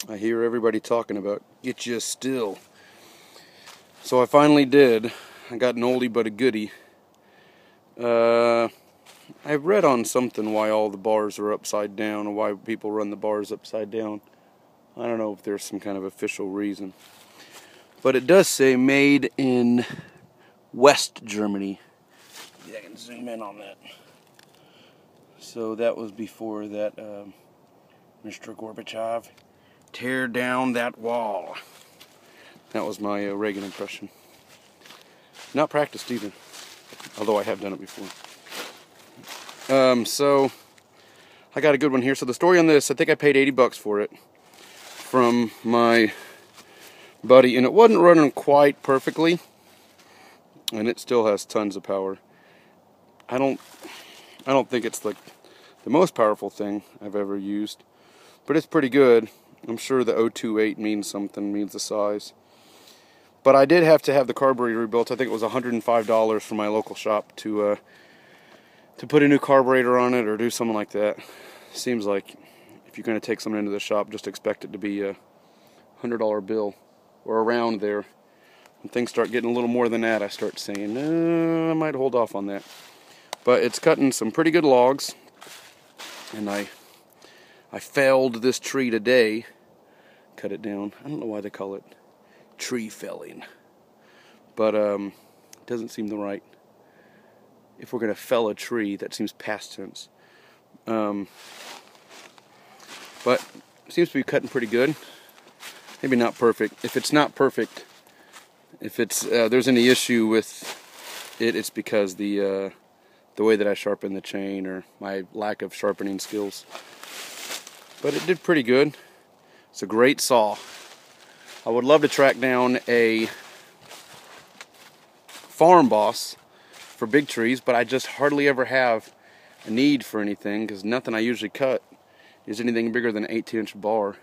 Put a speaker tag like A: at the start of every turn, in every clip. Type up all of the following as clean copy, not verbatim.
A: I hear everybody talking about get you a Stihl. So I finally did. I got an oldie but a goodie. I read on something why all the bars are upside down, or why people run the bars upside down. I don't know if there's some kind of official reason. But it does say made in West Germany. Yeah, I can zoom in on that. So that was before that Mr. Gorbachev, tear down that wall. That was my Reagan impression. Not practiced either, although I have done it before. So I got a good one here. So the story on this, I think I paid $80 for it from my buddy, and it wasn't running quite perfectly, and it still has tons of power. I don't think it's like the most powerful thing I've ever used, but it's pretty good. I'm sure the 028 means something, means the size. But I did have to have the carburetor rebuilt. I think it was $105 from my local shop to put a new carburetor on it or do something like that. Seems like if you're going to take something into the shop, just expect it to be a $100 bill or around there. When things start getting a little more than that, I start saying, no, I might hold off on that. But it's cutting some pretty good logs, and I felled this tree today. Cut it down. I don't know why they call it tree felling, but it doesn't seem the right. If we're going to fell a tree, that seems past tense. But it seems to be cutting pretty good. Maybe not perfect. If it's not perfect, if it's there's any issue with it, it's because the way that I sharpen the chain or my lack of sharpening skills. But it did pretty good. It's a great saw. I would love to track down a farm boss for big trees, but I just hardly ever have a need for anything, because nothing I usually cut is anything bigger than an 18-inch bar.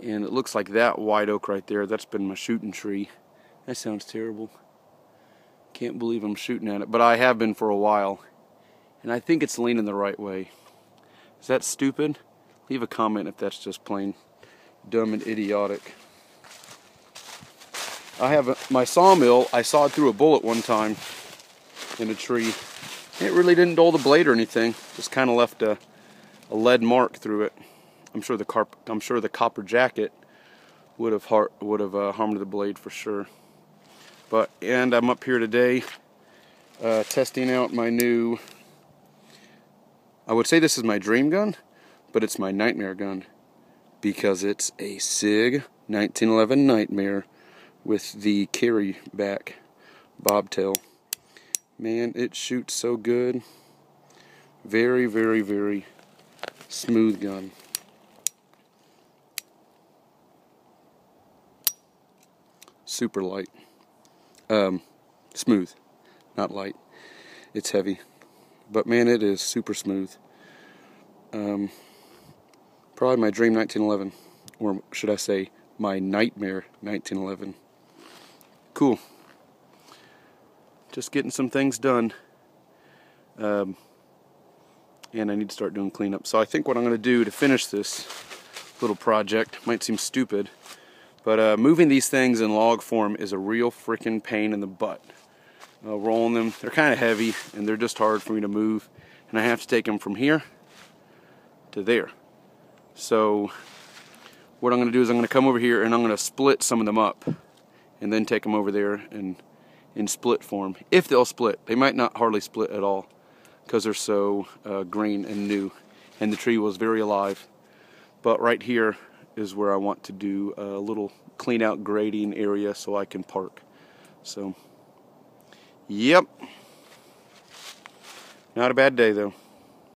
A: And it looks like that white oak right there, that's been my shooting tree. That sounds terrible. Can't believe I'm shooting at it, but I have been for a while. And I think it's leaning the right way. Is that stupid? Leave a comment if that's just plain dumb and idiotic. I have my sawmill. I sawed through a bullet one time in a tree. It really didn't dull the blade or anything. Just kind of left a lead mark through it. I'm sure the copper jacket would have harmed the blade for sure. And I'm up here today testing out my new. I would say this is my dream gun, but it's my nightmare gun, because it's a SIG 1911 Nightmare with the carry back bobtail. Man, it shoots so good. Very, very, very smooth gun. Super light. Smooth, not light. It's heavy, but man, it is super smooth. Probably my dream 1911, or should I say my nightmare 1911. Cool. Just getting some things done, and I need to start doing cleanup. So I think what I'm going to do to finish this little project might seem stupid, but moving these things in log form is a real freaking pain in the butt. Rolling them, they're kind of heavy, and they're just hard for me to move, and I have to take them from here to there. So what I'm going to do is I'm going to come over here and I'm going to split some of them up, and then take them over there and in split form. If they'll split. They might not hardly split at all, because they're so green and new, and the tree was very alive. But right here is where I want to do a little clean out grading area so I can park. So, yep. Not a bad day though.